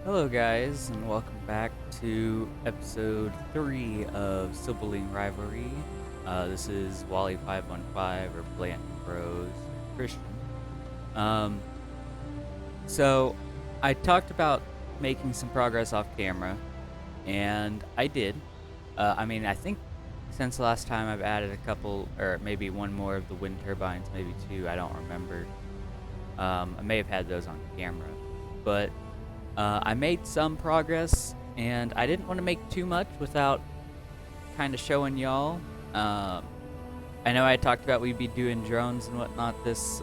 Hello, guys, and welcome back to episode 3 of Sibling Rivalry. This is Wally515 or Blanton Bros Christian. Um, so, I talked about making some progress off camera, and I did. I think since last time I've added a couple, or maybe one more of the wind turbines, maybe two, I don't remember. I may have had those on camera, but I made some progress, and I didn't want to make too much without kind of showing y'all. I know I talked about we'd be doing drones and whatnot this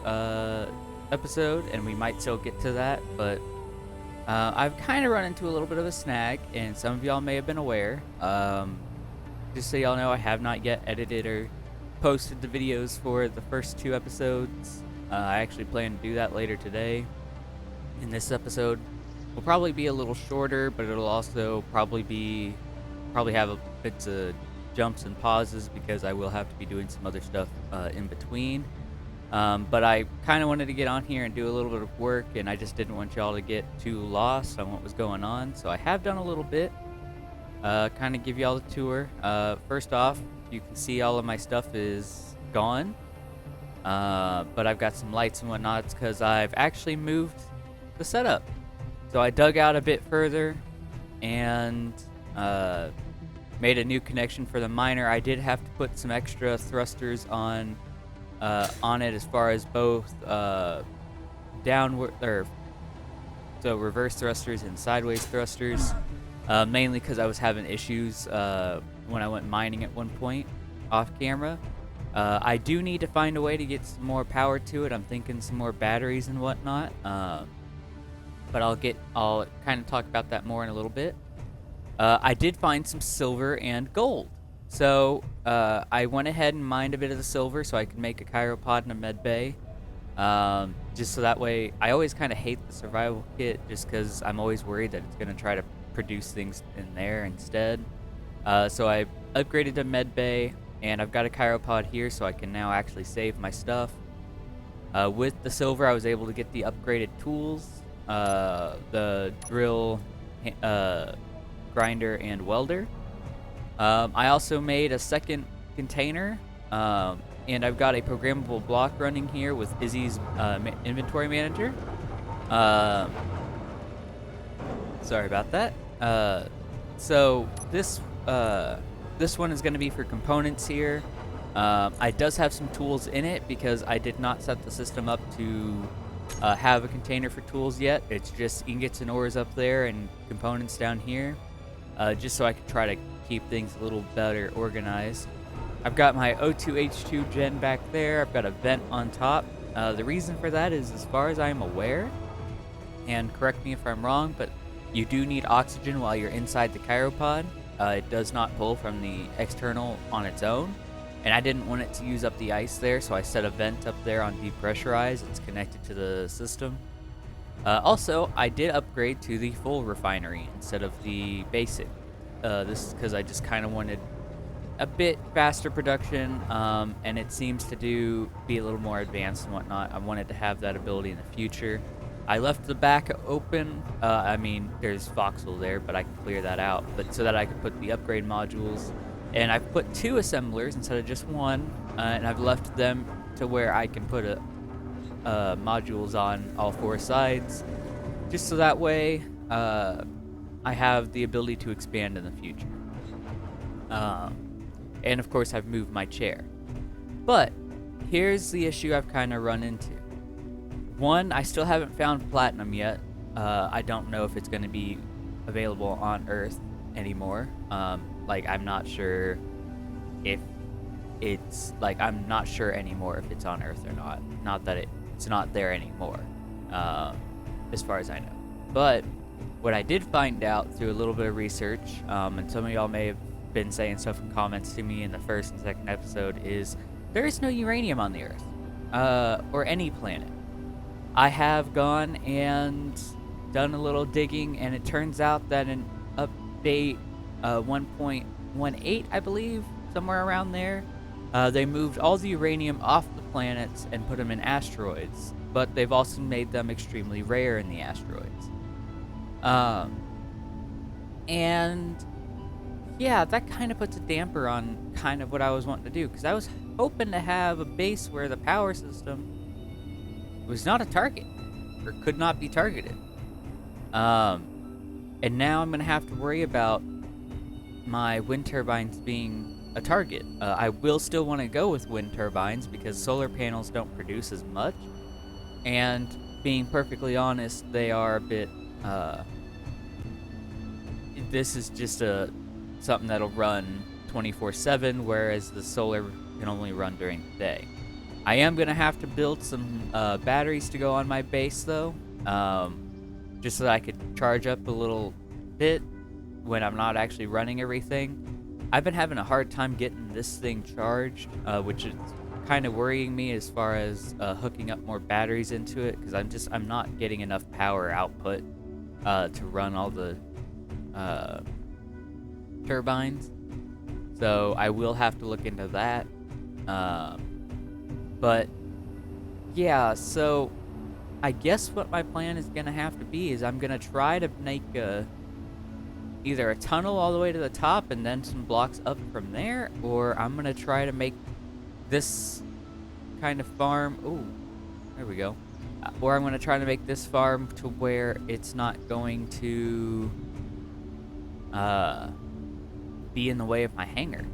episode, and we might still get to that, but I've kind of run into a little bit of a snag, and some of y'all may have been aware. Just so y'all know, I have not yet edited or posted the videos for the first two episodes. I actually plan to do that later today. In this episode, will probably be a little shorter, but it'll also probably have a bits of jumps and pauses because I will have to be doing some other stuff in between. But I kind of wanted to get on here and do a little bit of work, and I just didn't want y'all to get too lost on what was going on. So I have done a little bit, kind of give y'all the tour. First off, you can see all of my stuff is gone, but I've got some lights and whatnot because I've actually moved the setup. So I dug out a bit further and made a new connection for the miner. I did have to put some extra thrusters on it as far as both downward so reverse thrusters and sideways thrusters, mainly because I was having issues when I went mining at one point off camera. I do need to find a way to get some more power to it. I'm thinking some more batteries and whatnot. But I'll kind of talk about that more in a little bit. I did find some silver and gold. So I went ahead and mined a bit of the silver so I could make a chiropod and a med bay. Just so that way, I always kind of hate the survival kit just because I'm always worried that it's going to try to produce things in there instead. So I upgraded to med bay, and I've got a chiropod here so I can now actually save my stuff. With the silver, I was able to get the upgraded tools. The drill, grinder, and welder. I also made a second container, and I've got a programmable block running here with Izzy's inventory manager. Sorry about that. So this one is going to be for components here. I does have some tools in it because I did not set the system up to have a container for tools yet. It's just ingots and ores up there and components down here, just so I could try to keep things a little better organized. I've got my O2H2 gen back there. I've got a vent on top. The reason for that is, as far as I'm aware, and correct me if I'm wrong, but you do need oxygen while you're inside the chiropod. It does not pull from the external on its own. And I didn't want it to use up the ice there, so I set a vent up there on depressurize. It's connected to the system. Also, I did upgrade to the full refinery instead of the basic. This is because I just kind of wanted a bit faster production, and it seems to be a little more advanced and whatnot. I wanted to have that ability in the future. I left the back open. There's voxel there, but I can clear that out. But so that I could put the upgrade modules. And I've put two assemblers instead of just one, and I've left them to where I can put modules on all four sides, just so that way I have the ability to expand in the future. And of course, I've moved my chair. But here's the issue I've kind of run into. One, I still haven't found platinum yet. I don't know if it's going to be available on Earth anymore. I'm not sure if I'm not sure anymore if it's on Earth or not. Not that it's not there anymore, as far as I know. But what I did find out through a little bit of research, and some of y'all may have been saying stuff in comments to me in the first and second episode, is there is no uranium on the Earth, or any planet. I have gone and done a little digging, and it turns out that an update 1.18, I believe, somewhere around there, they moved all the uranium off the planets and put them in asteroids, but they've also made them extremely rare in the asteroids. Um, and yeah, that kind of puts a damper on kind of what I was wanting to do, because I was hoping to have a base where the power system was not a target or could not be targeted. And now I'm gonna have to worry about my wind turbines being a target. I will still want to go with wind turbines because solar panels don't produce as much, and being perfectly honest, they are a bit. This is just something that'll run 24/7, whereas the solar can only run during the day. I am gonna have to build some batteries to go on my base though, just so that I could charge up a little bit when I'm not actually running everything. I've been having a hard time getting this thing charged, which is kind of worrying me as far as hooking up more batteries into it, because I'm not getting enough power output to run all the turbines. So I will have to look into that. But yeah, so I guess what my plan is gonna have to be is I'm gonna try to make either a tunnel all the way to the top and then some blocks up from there, or I'm gonna try to make this kind of farm. Ooh, there we go. Or I'm gonna try to make this farm to where it's not going to be in the way of my hangar,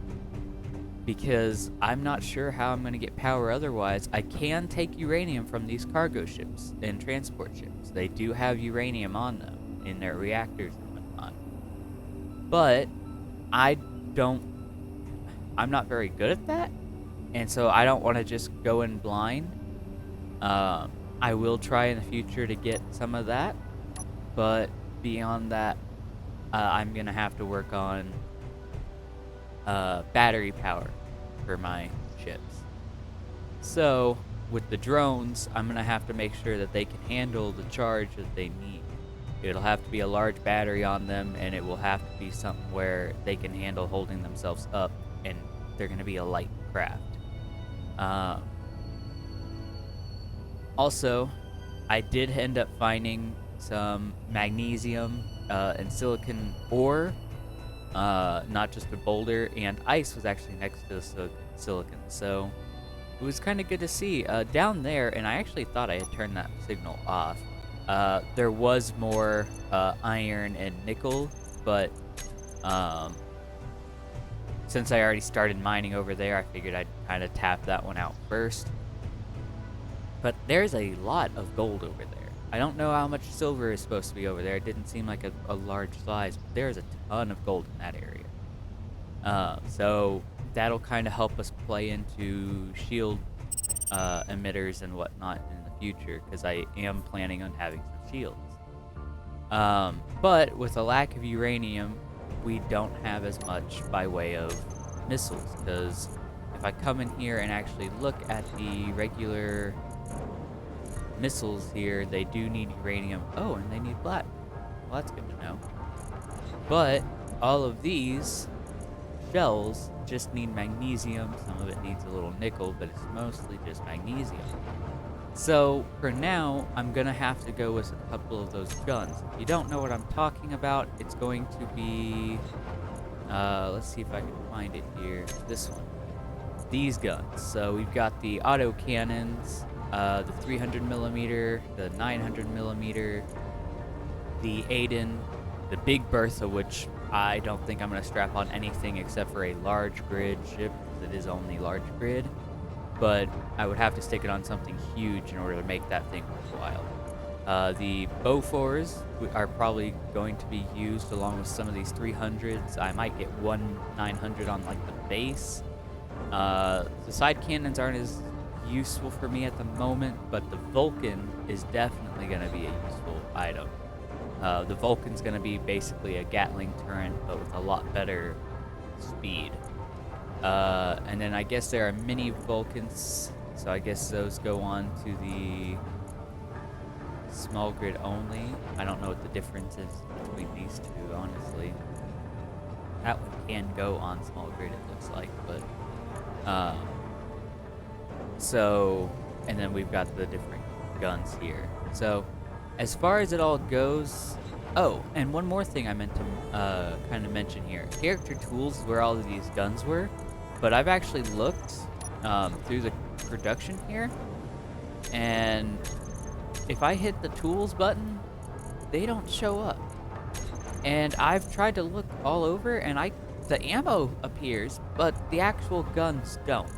because I'm not sure how I'm gonna get power otherwise. I can take uranium from these cargo ships and transport ships. They do have uranium on them in their reactors and whatnot. But I'm not very good at that, and so I don't want to just go in blind. I will try in the future to get some of that, but beyond that, I'm gonna have to work on battery power for my ships. So with the drones, I'm gonna have to make sure that they can handle the charge that they need. It'll have to be a large battery on them, and it will have to be something where they can handle holding themselves up, and they're going to be a light craft. Also, I did end up finding some magnesium and silicon ore, not just a boulder, and ice was actually next to the silicon, so it was kind of good to see. Down there, and I actually thought I had turned that signal off, there was more iron and nickel, but since I already started mining over there, I figured I'd kind of tap that one out first. But there's a lot of gold over there. I don't know how much silver is supposed to be over there. It didn't seem like a large size, but there's a ton of gold in that area. So that'll kind of help us play into shield emitters and whatnot in the future, because I am planning on having some shields. But with a lack of uranium, we don't have as much by way of missiles, because if I come in here and actually look at the regular missiles here, they do need uranium. Oh, and they need platinum. Well, that's good to know. But all of these shells just need magnesium. Some of it needs a little nickel, but it's mostly just magnesium. So for now, I'm gonna have to go with a couple of those guns. If you don't know what I'm talking about, it's going to be, let's see if I can find it here. This one. These guns. So we've got the auto cannons, the 300 millimeter, the 900 millimeter, the Aiden, the Big Bertha, which I don't think I'm gonna strap on anything except for a large grid ship, because it is only large grid. But I would have to stick it on something huge in order to make that thing worthwhile. The Bofors are probably going to be used along with some of these 300s. I might get one 900 on like the base. The side cannons aren't as useful for me at the moment, but the Vulcan is definitely going to be a useful item. The Vulcan's going to be basically a Gatling turret, but with a lot better speed. And then I guess there are mini Vulcans, so I guess those go on to the small grid only. I don't know what the difference is between these two, honestly. That one can go on small grid, it looks like, but so, and then we've got the different guns here. So as far as it all goes, Oh, and one more thing I meant to kind of mention here. Character tools is where all of these guns were, but I've actually looked through the production here, and if I hit the tools button, they don't show up. And I've tried to look all over, and the ammo appears, but the actual guns don't.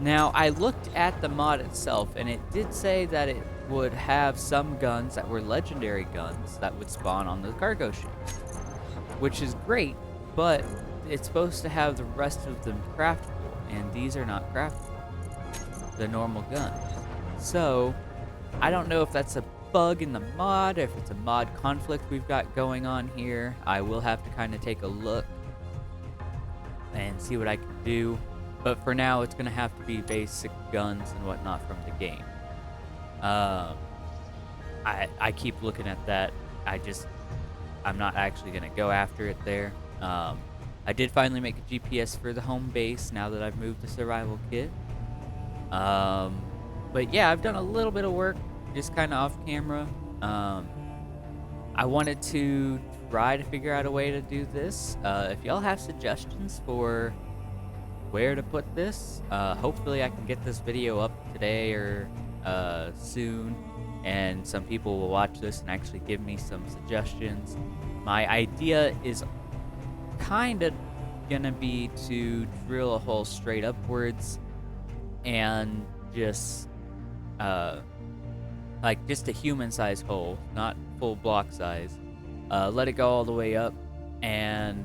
Now, I looked at the mod itself, and it did say that it would have some guns that were legendary guns that would spawn on the cargo ships, which is great, but it's supposed to have the rest of them craftable, and these are not craftable, the normal guns. So, I don't know if that's a bug in the mod, if it's a mod conflict we've got going on here. I will have to kind of take a look and see what I can do. But for now, it's going to have to be basic guns and whatnot from the game. I keep looking at that. I'm not actually going to go after it there. I did finally make a GPS for the home base now that I've moved the survival kit. But yeah, I've done a little bit of work just kind of off camera. I wanted to try to figure out a way to do this. If y'all have suggestions for where to put this, hopefully I can get this video up today or soon, and some people will watch this and actually give me some suggestions. My idea is kind of gonna be to drill a hole straight upwards and just like just a human-sized hole, not full block size. Let it go all the way up and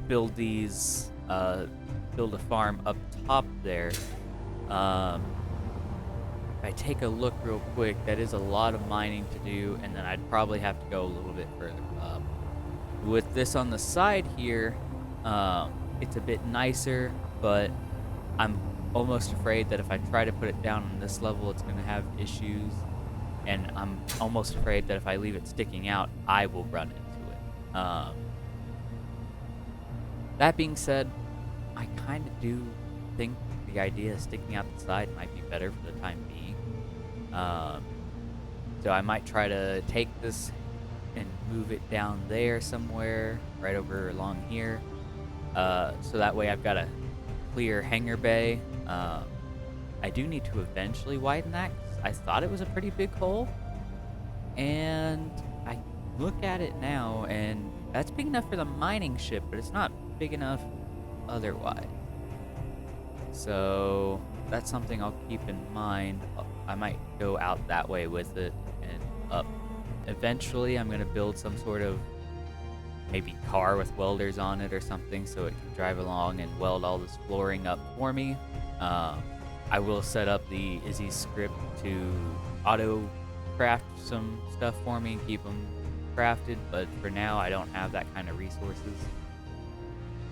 build these, build a farm up top there. If I take a look real quick, that is a lot of mining to do, and then I'd probably have to go a little bit further up. With this on the side here, it's a bit nicer, but I'm almost afraid that if I try to put it down on this level, it's going to have issues, and I'm almost afraid that if I leave it sticking out, I will run into it. That being said, I kind of do think the idea of sticking out the side might be better for the time being. So I might try to take this and move it down there somewhere, right over along here, so that way I've got a clear hangar bay. I do need to eventually widen that, 'cause I thought it was a pretty big hole, and I look at it now, and that's big enough for the mining ship, but it's not big enough otherwise. So that's something I'll keep in mind. I might go out that way with it and up. Eventually I'm going to build some sort of maybe car with welders on it or something, so it can drive along and weld all this flooring up for me. I will set up the Izzy script to auto craft some stuff for me and keep them crafted, but for now I don't have that kind of resources.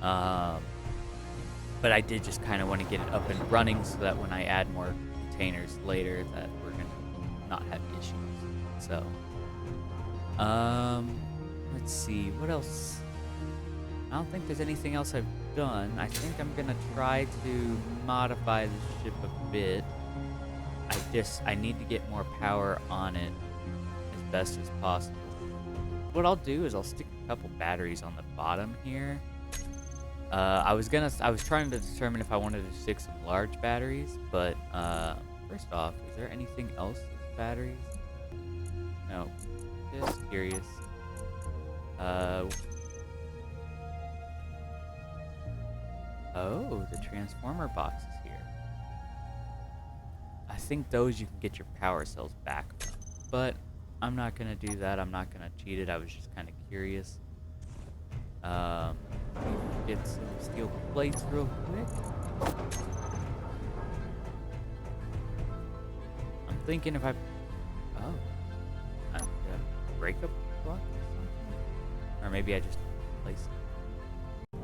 But I did just kind of want to get it up and running so that when I add more containers later that we're going to not have issues. So, let's see, what else? I don't think there's anything else I've done. I think I'm going to try to modify the ship a bit. I need to get more power on it as best as possible. What I'll do is I'll stick a couple batteries on the bottom here. I was trying to determine if I wanted to stick some large batteries, but first off, is there anything else with batteries? No, just curious. Oh, the transformer box is here. I think those you can get your power cells back, but I'm not gonna do that. I'm not gonna cheat it. I was just kind of curious. Get some steel plates real quick. I'm thinking if I'm gonna break up block or something, or maybe I just place it.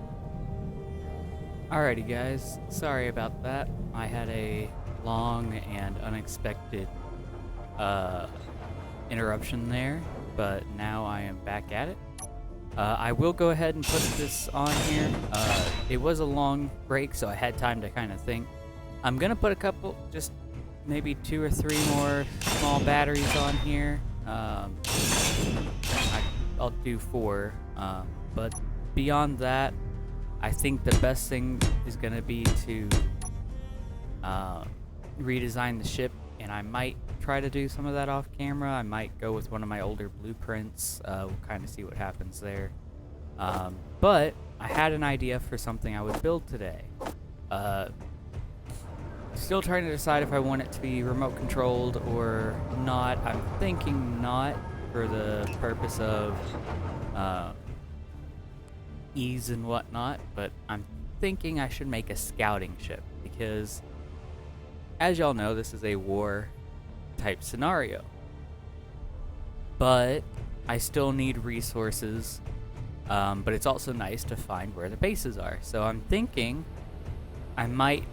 Alrighty guys, sorry about that. I had a long and unexpected interruption there, but now I am back at it. I will go ahead and put this on here. It was a long break, so I had time to kind of think. I'm gonna put a couple, just maybe 2 or 3 more small batteries on here. I'll do 4. But beyond that, I think the best thing is going to be to redesign the ship, and I might try to do some of that off camera. I might go with one of my older blueprints. We'll kind of see what happens there. But I had an idea for something I would build today. Still trying to decide if I want it to be remote controlled or not. I'm thinking not, for the purpose of ease and whatnot, but I'm thinking I should make a scouting ship, because as y'all know, this is a war type scenario. But I still need resources, but it's also nice to find where the bases are. So I'm thinking I might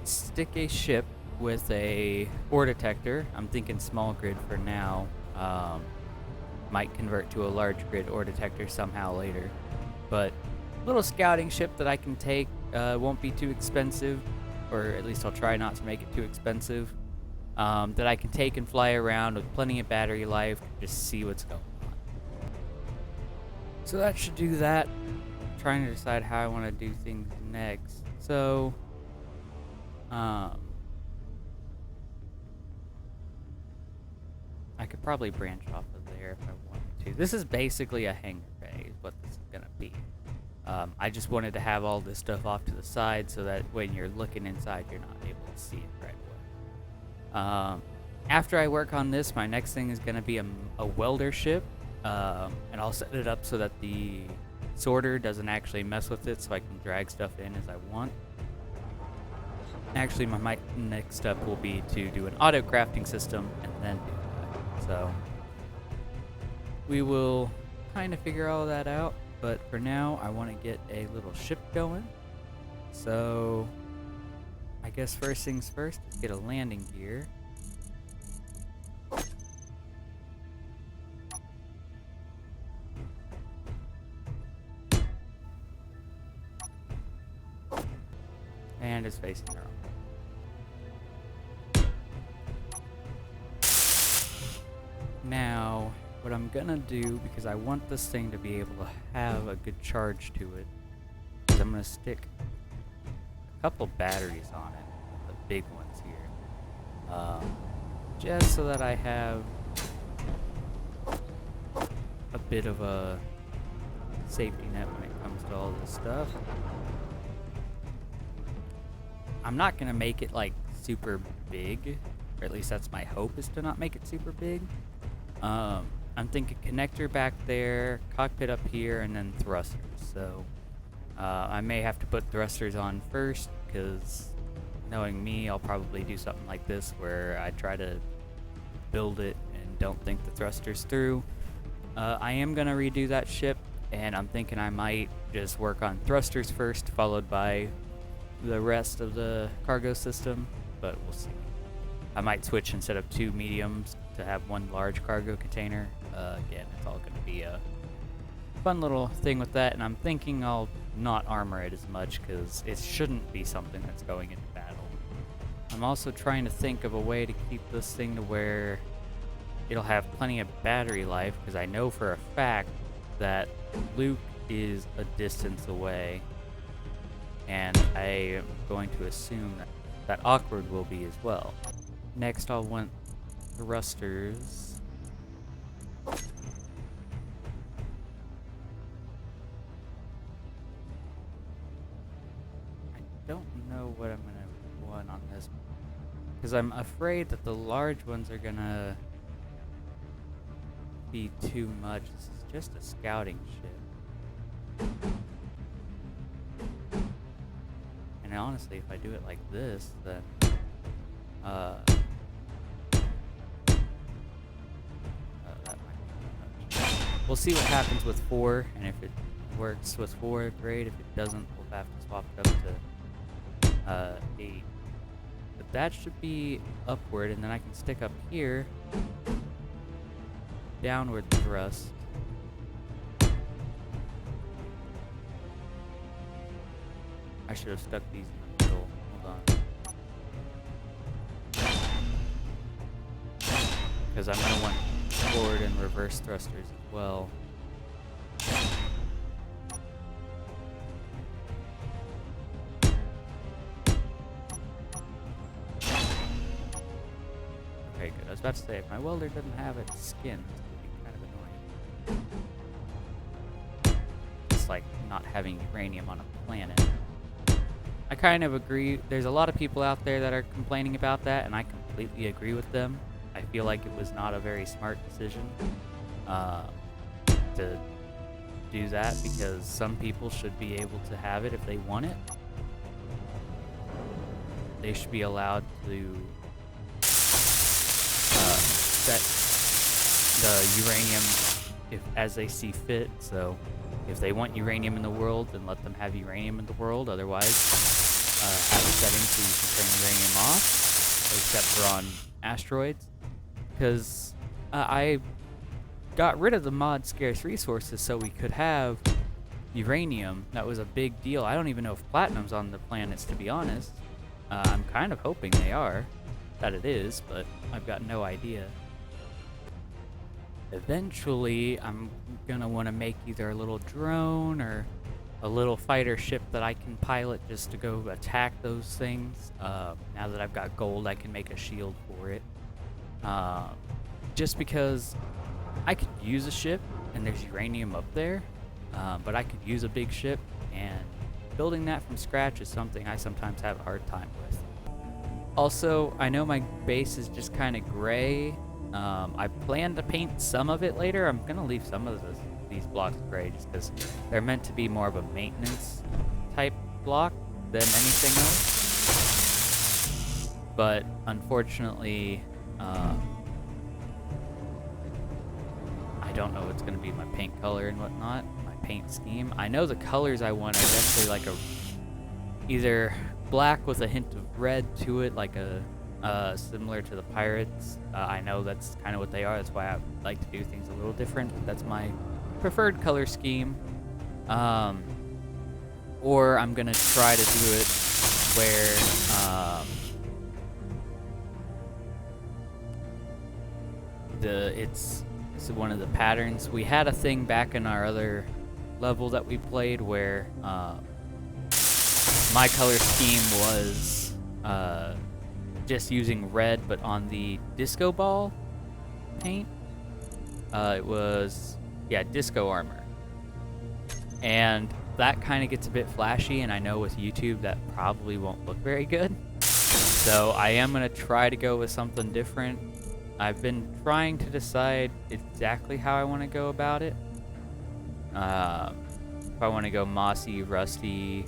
stick a ship with a ore detector. I'm thinking small grid for now. Might convert to a large grid ore detector somehow later. But little scouting ship that I can take, won't be too expensive, or at least I'll try not to make it too expensive. That I can take and fly around with plenty of battery life, just see what's going on. So that should do that. I'm trying to decide how I want to do things next. So, I could probably branch off of there if I wanted to. This is basically a hangar bay, is what this is going to be. I just wanted to have all this stuff off to the side so that when you're looking inside, you're not able to see it right away. After I work on this, my next thing is going to be a welder ship, and I'll set it up so that the sorter doesn't actually mess with it, so I can drag stuff in as I want. Actually, my next step will be to do an auto crafting system and then do that. So we will kind of figure all that out, but for now I want to get a little ship going. So I guess first things first, let's get a landing gear. And it's facing her own. Now, what I'm gonna do, because I want this thing to be able to have a good charge to it, is I'm gonna stick a couple batteries on it, the big ones here, just so that I have a bit of a safety net when it comes to all this stuff. I'm not gonna make it like super big, or at least that's my hope, is to not make it super big. I'm thinking connector back there, cockpit up here, and then thrusters. So I may have to put thrusters on first, because knowing me, I'll probably do something like this where I try to build it and don't think the thrusters through. I am gonna redo that ship, and I'm thinking I might just work on thrusters first, followed by the rest of the cargo system, but we'll see. I might switch, instead of 2 mediums, to have 1 large cargo container. Again, it's all going to be a fun little thing with that, and I'm thinking I'll not armor it as much, because it shouldn't be something that's going into battle. I'm also trying to think of a way to keep this thing to where it'll have plenty of battery life, because I know for a fact that Luke is a distance away, and I am going to assume that Awkward will be as well. Next, I'll want thrusters. I don't know what I'm going to want on this, because I'm afraid that the large ones are going to be too much. This is just a scouting ship. And honestly, if I do it like this, then that might be too much. We'll see what happens with 4, and if it works with 4, great. If it doesn't, we'll have to swap it up to 8. But that should be upward, and then I can stick up here, downward thrust. I should have stuck these in the middle. Hold on. Because I'm going to want forward and reverse thrusters as well. about to say, if my welder doesn't have its skin, it's gonna be kind of annoying. It's like not having uranium on a planet. I kind of agree. There's a lot of people out there that are complaining about that, and I completely agree with them. I feel like it was not a very smart decision to do that, because some people should be able to have it if they want it. They should be allowed to set the uranium as they see fit. So if they want uranium in the world, then let them have uranium in the world. Otherwise, have a setting so you can turn uranium off, except for on asteroids. Because I got rid of the mod scarce resources so we could have uranium. That was a big deal. I don't even know if platinum's on the planets, to be honest. I'm kind of hoping they are, that it is, but I've got no idea. Eventually, I'm gonna want to make either a little drone or a little fighter ship that I can pilot just to go attack those things. Now that I've got gold, I can make a shield for it. Just because I could use a ship, and there's uranium up there, but I could use a big ship, and building that from scratch is something I sometimes have a hard time with. Also, I know my base is just kind of gray. I plan to paint some of it later. I'm going to leave some of these blocks gray just because they're meant to be more of a maintenance type block than anything else. But unfortunately, I don't know what's going to be my paint color and whatnot, my paint scheme. I know the colors I want are definitely like either black with a hint of red to it, like similar to the pirates. I know that's kind of what they are. That's why I like to do things a little different. That's my preferred color scheme. Or I'm gonna try to do it where it's one of the patterns. We had a thing back in our other level that we played where my color scheme was just using red, but on the disco ball paint, it was, yeah, disco armor. And that kind of gets a bit flashy, and I know with YouTube that probably won't look very good. So I am going to try to go with something different. I've been trying to decide exactly how I want to go about it. If I want to go mossy, rusty,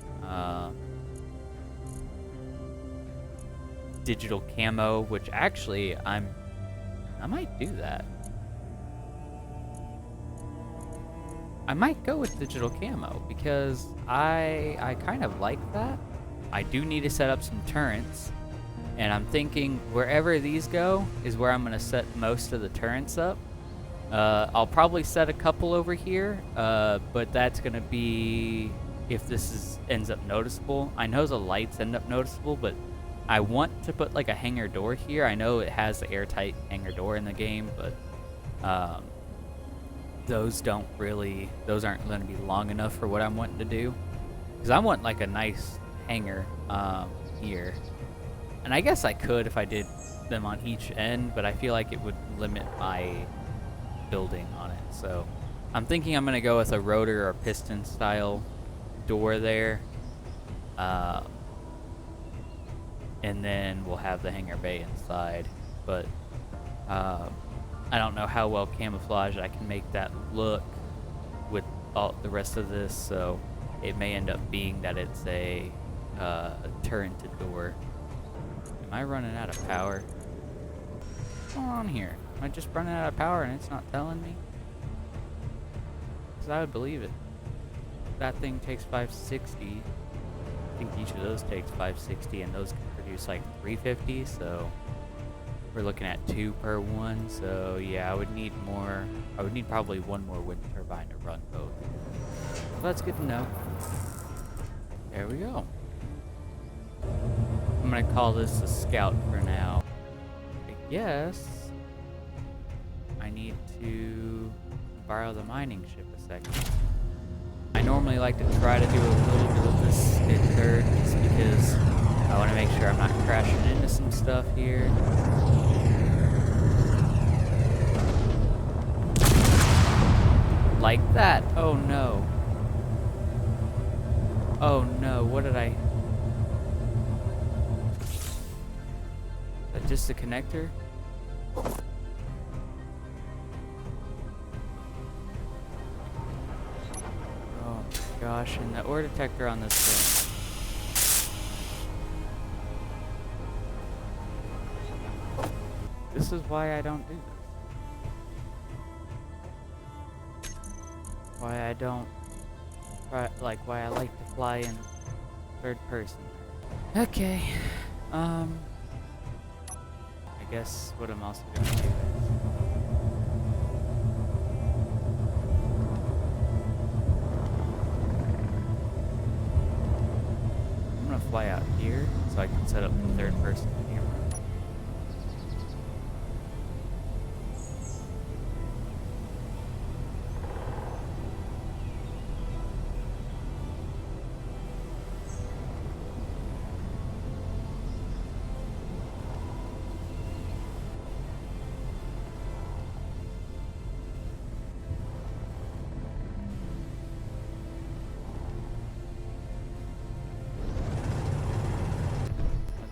digital camo, which actually I might do that. I might go with digital camo because I kind of like that. I do need to set up some turrets, and I'm thinking wherever these go is where I'm going to set most of the turrets up. I'll probably set a couple over here, but that's going to be if this ends up noticeable. I know the lights end up noticeable, but I want to put like a hangar door here. I know it has the airtight hangar door in the game, but those aren't going to be long enough for what I'm wanting to do. Because I want like a nice hangar here. And I guess I could if I did them on each end, but I feel like it would limit my building on it. So I'm thinking I'm going to go with a rotor or piston style door there. And then we'll have the hangar bay inside. But I don't know how well camouflaged I can make that look with all the rest of this, so it may end up being that it's a turreted door. Am I running out of power? What's going on here? Am I just running out of power and it's not telling me? Because I would believe it. That thing takes 560. I think each of those takes 560, and those can produce like 350, so we're looking at 2 per one. So yeah, I would need more. I would need probably one more wind turbine to run both. So that's good to know. There we go. I'm gonna call this a scout for now. I guess I need to borrow the mining ship a second. I normally like to try to do a little bit of this in third, just because I want to make sure I'm not crashing into some stuff here. like that. Oh no. Oh no, what did I... Is that just a connector? Oh my gosh, and the ore detector on this thing. This is why I don't do this. Why I don't... why I like to fly in third person. Okay. I guess what I'm also gonna do is... I'm gonna fly out here so I can set up the third person camera.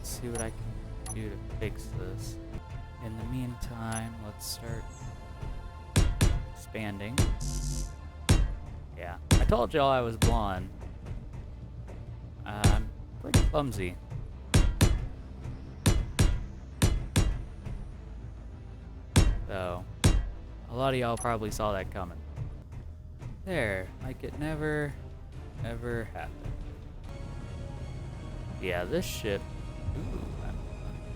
See what I can do to fix this. In the meantime, let's start expanding. Yeah, I told y'all I was blonde. I'm pretty clumsy. So, a lot of y'all probably saw that coming. There, like it never, ever happened. Yeah, this ship... Ooh, I'm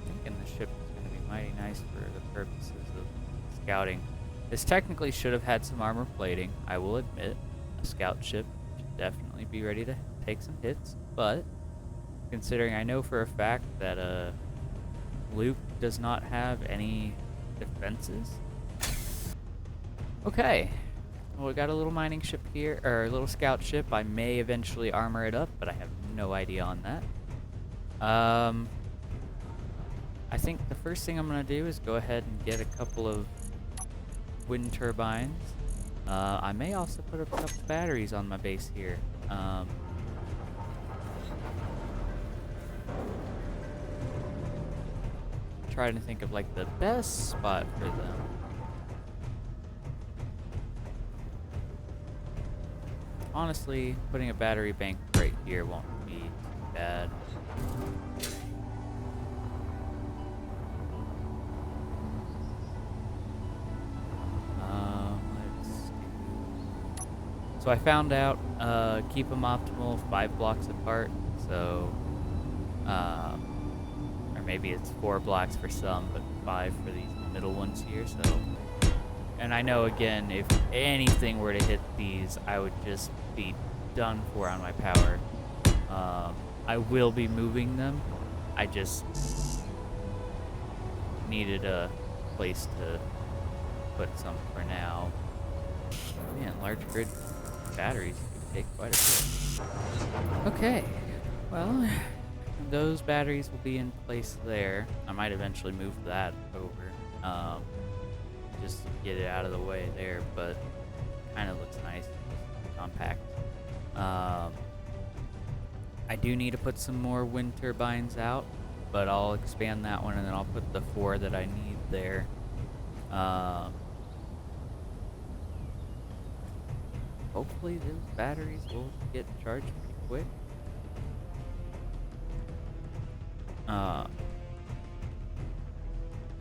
thinking the ship is going to be mighty nice for the purposes of scouting. This technically should have had some armor plating, I will admit. A scout ship should definitely be ready to take some hits, but considering I know for a fact that Luke does not have any defenses. Okay, well, we got a little mining ship here, or a little scout ship. I may eventually armor it up, but I have no idea on that. I think the first thing I'm going to do is go ahead and get a couple of wind turbines. I may also put up a couple batteries on my base here. Trying to think of like the best spot for them. Honestly, putting a battery bank right here won't be too bad. So I found out, keep them optimal 5 blocks apart, so, or maybe it's 4 blocks for some, but 5 for these middle ones here, so. And I know, again, if anything were to hit these, I would just be done for on my power. I will be moving them, I just needed a place to put some for now. Man, large grid batteries could take quite a bit. Okay, well, those batteries will be in place there. I might eventually move that over, just to get it out of the way there, but kind of looks nice, compact. I do need to put some more wind turbines out, but I'll expand that one and then I'll put the 4 that I need there. Hopefully those batteries will get charged pretty quick.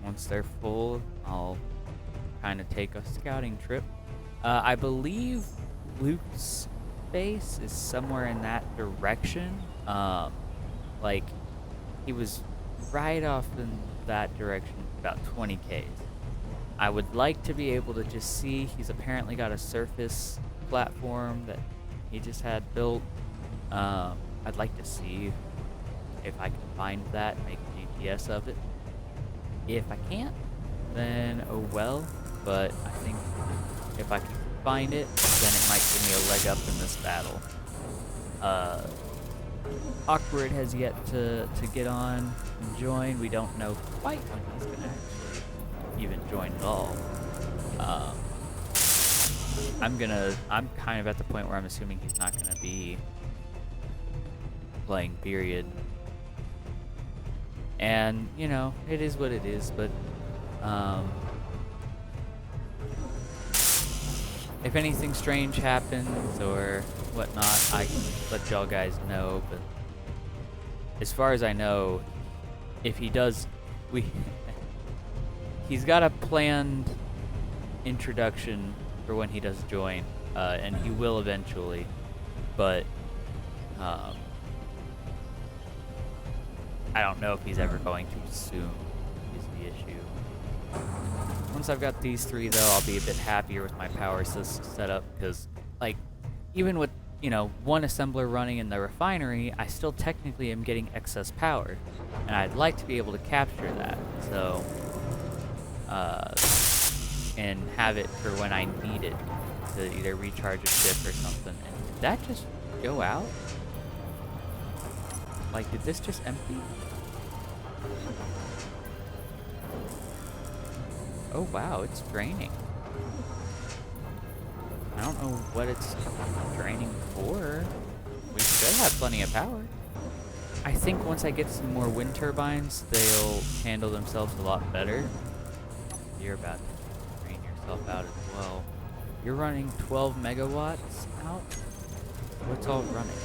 Once they're full, I'll kind of take a scouting trip. I believe Luke's base is somewhere in that direction. Like, he was right off in that direction, about 20 Ks. I would like to be able to just see. He's apparently got a surface platform that he just had built. I'd like to see if I can find that, make a GPS of it. If I can't, then oh well, but I think if I can find it, then it might give me a leg up in this battle. Awkward has yet to get on and join. We don't know quite when he's gonna actually even join at all. I'm kind of at the point where I'm assuming he's not gonna be playing, period. And, you know, it is what it is, but, if anything strange happens or whatnot, I can let y'all guys know, but as far as I know, if he does, he's got a planned introduction for when he does join, and he will eventually, but, I don't know if he's ever going to soon, is the issue. Once I've got these three, though, I'll be a bit happier with my power setup, because, like, even with, you know, one assembler running in the refinery, I still technically am getting excess power, and I'd like to be able to capture that, so, and have it for when I need it to either recharge a ship or something. And did that just go out? Like, did this just empty? Oh wow, it's draining. I don't know what it's draining for. We should have plenty of power. I think once I get some more wind turbines, they'll handle themselves a lot better. You're about to drain yourself out as well. You're running 12 megawatts out? What's all running?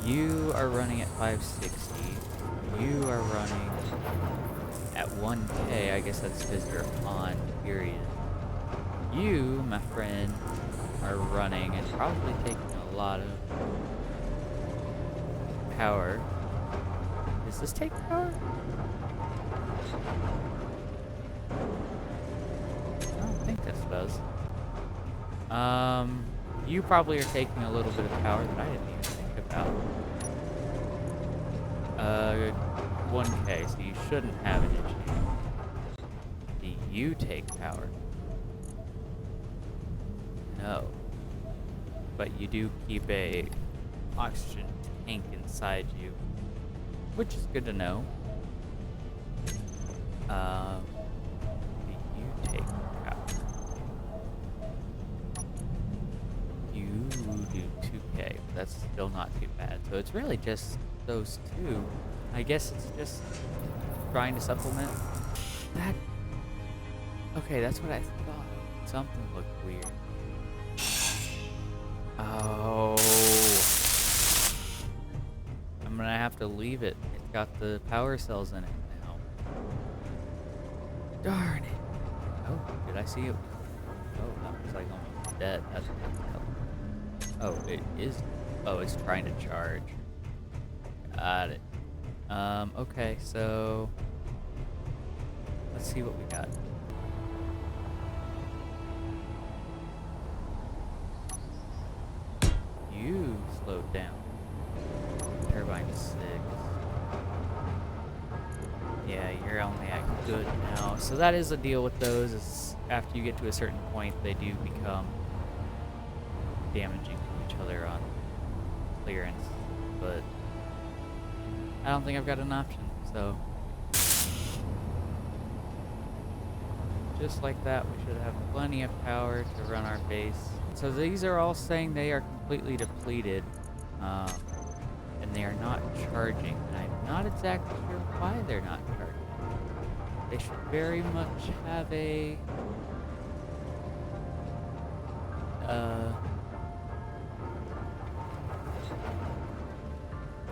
You are running at 560. You are running at 1K. I guess that's because you're on, period. You, my friend, are running and probably taking a lot of power. Does this take power? I don't think this does. You probably are taking a little bit of power that I didn't even think about. 1K, so you shouldn't have an issue. Do you take power? No. But you do keep a oxygen tank inside you, which is good to know. Do you take power? You do 2K, but that's still not too bad. So it's really just those two. I guess it's just trying to supplement that. Okay, that's what I thought. Something looked weird. Oh. I'm gonna have to leave it. It's got the power cells in it now. Darn it. Oh, did I see it? Oh, that was like almost dead. That's what. Oh, it is. Oh, it's trying to charge. Got it. Okay, so let's see what we got. You slowed down. Turbine 6. Yeah, you're only at good now. So that is the deal with those, is after you get to a certain point, they do become damaging to each other on clearance. But I don't think I've got an option, so just like that, we should have plenty of power to run our base. So these are all saying they are completely depleted, and they are not charging. And I'm not exactly sure why they're not charging. They should very much have a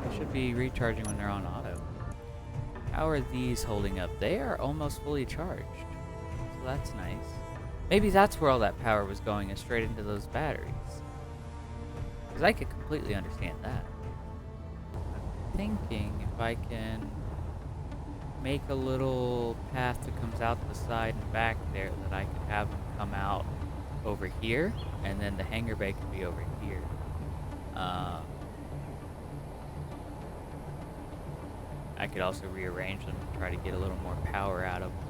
they should be recharging when they're on auto. How are these holding up? They are almost fully charged, so that's nice. Maybe that's where all that power was going, is straight into those batteries. Because I could completely understand that. I'm thinking if I can make a little path that comes out the side and back there, that I could have them come out over here, and then the hangar bay could be over here. I could also rearrange them to try to get a little more power out of them.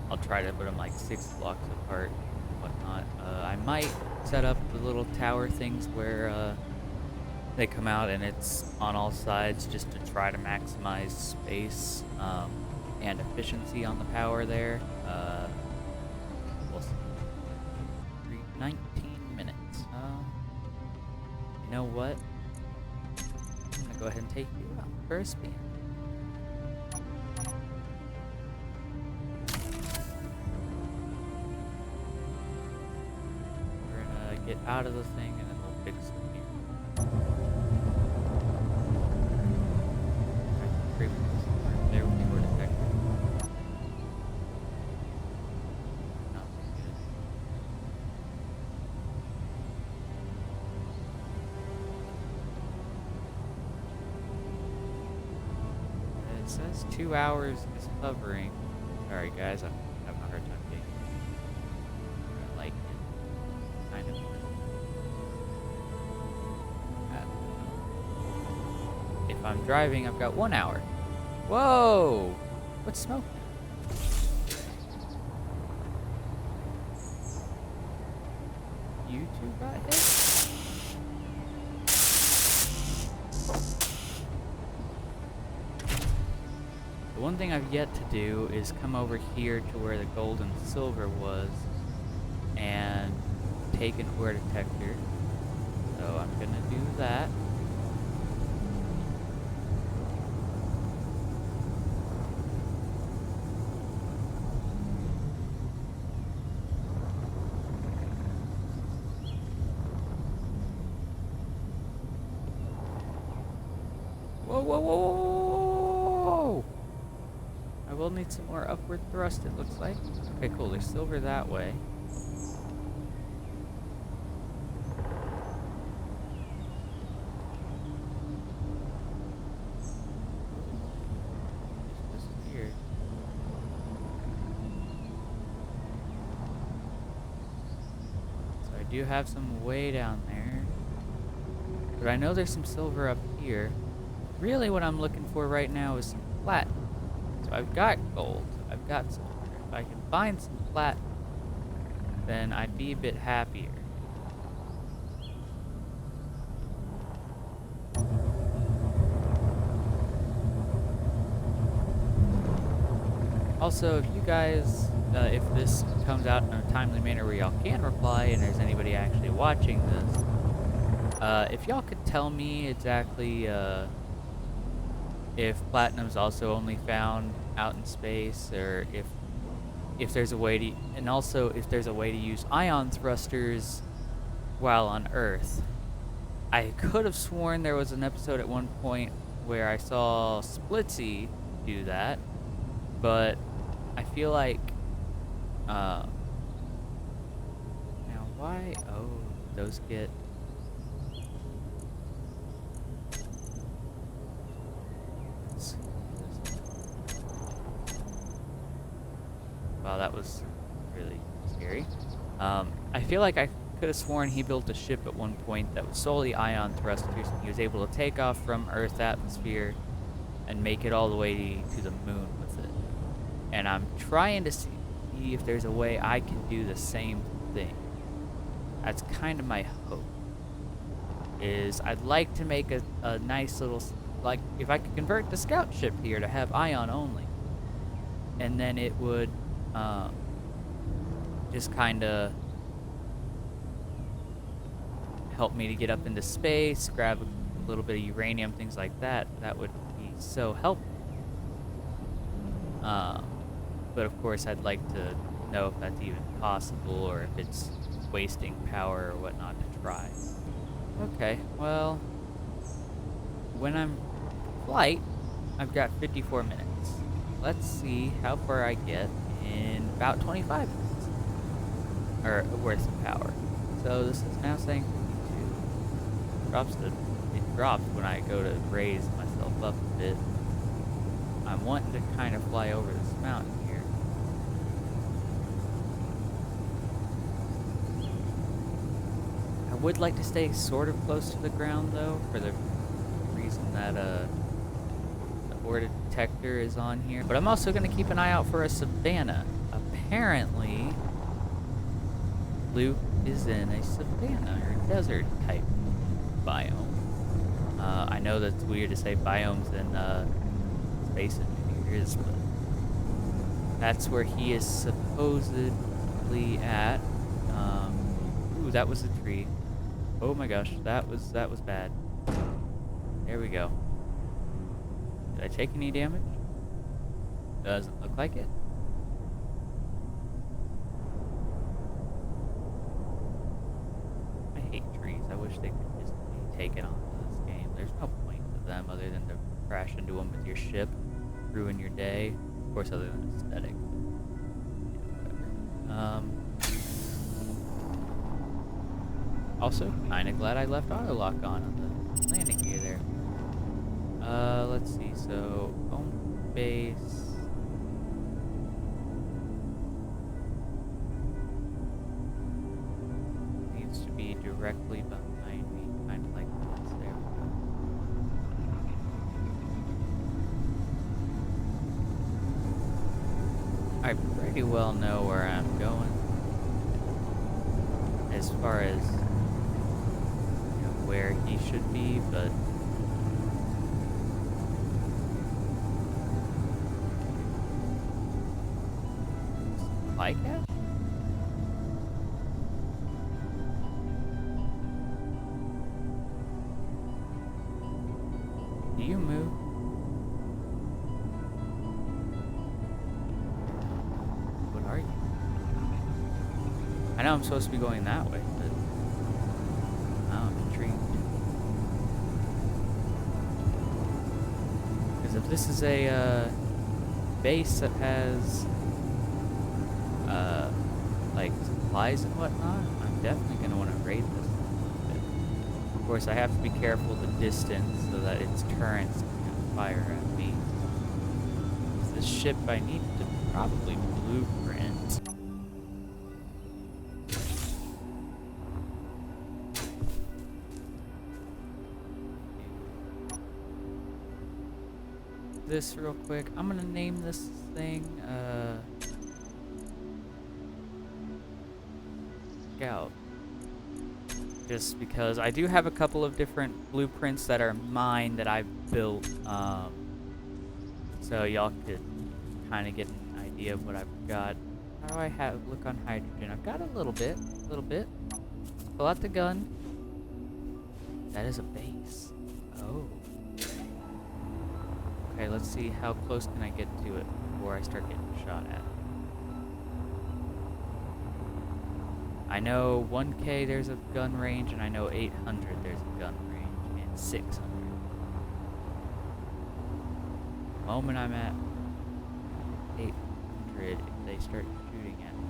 I'll try to put them like 6 blocks apart and whatnot. I might set up the little tower things where they come out and it's on all sides, just to try to maximize space and efficiency on the power there. We'll see. 19 minutes. You know what? I'm gonna go ahead and take you out for a spin. We're gonna get out of the thing and then we'll fix it here. There we go, detector. Not good. It says 2 hours is hovering. Sorry guys, I'm having a hard time getting it. I like it. Kind of. If I'm driving, I've got 1 hour. Whoa! What's smoke? You two got hit? The one thing I've yet to do is come over here to where the gold and silver was and take an ore detector. So I'm gonna do that. Whoa, whoa, whoa, whoa! I will need some more upward thrust, it looks like. Okay, cool. There's silver that way. Just disappeared. So I do have some way down there. But I know there's some silver up here. Really what I'm looking for right now is some platinum. So I've got gold, I've got silver. If I can find some platinum, then I'd be a bit happier. Also, if you guys, if this comes out in a timely manner where y'all can reply and there's anybody actually watching this, if y'all could tell me exactly, if platinum's also only found out in space, or if there's a way to, and also if there's a way to use ion thrusters while on Earth. I could have sworn there was an episode at one point where I saw Splitsy do that, but I feel like, now why, oh, those get, wow, that was really scary. I feel like I could have sworn he built a ship at one point that was solely ion thrusters, and he was able to take off from Earth's atmosphere and make it all the way to the moon with it. And I'm trying to see if there's a way I can do the same thing. That's kind of my hope. Is I'd like to make a nice little, like, if I could convert the scout ship here to have ion only, and then it would just kind of help me to get up into space, grab a little bit of uranium, things like that. That would be so helpful. But of course, I'd like to know if that's even possible, or if it's wasting power or whatnot to try. Okay, well, when I'm flight, I've got 54 minutes. Let's see how far I get in about 25 minutes, or worth of power. So this is now saying 52. It drops when I go to raise myself up a bit. I'm wanting to kind of fly over this mountain here. I would like to stay sort of close to the ground though, for the reason that the ore detector is on here. But I'm also going to keep an eye out for a savanna. Apparently, Luke is in a savanna or desert type biome. I know that's weird to say biomes in Space Invaders, but that's where he is supposedly at. Ooh, that was a tree. Oh my gosh, that was bad. There we go. Did I take any damage? Doesn't look like it. I hate trees. I wish they could just be taken off of this game. There's no point to them other than to crash into them with your ship, ruin your day. Of course, other than aesthetic. Also, kinda glad I left auto lock on the landing gear there. Let's see. So, home base. Needs to be directly behind me, kind of like this. There we go. I pretty well know where I'm going. As far as where he should be, but supply cache? Do you move? What are you? I know I'm supposed to be going that way, but I'm intrigued. Because if this is a base that has like supplies and whatnot, I'm definitely going to want to raid this a little bit. Of course, I have to be careful the distance so that its turrets can't fire at me. This ship I need to probably blueprint. This real quick. I'm gonna name this thing Scout. Just because I do have a couple of different blueprints that are mine that I've built, so y'all could kind of get an idea of what I've got. How do I look on hydrogen? I've got a little bit. Pull out the gun. That is a base. Oh. Okay, let's see how close can I get to it before I start getting shot at. I know 1K there's a gun range, and I know 800 there's a gun range, and 600. The moment I'm at 800, if they start shooting at me.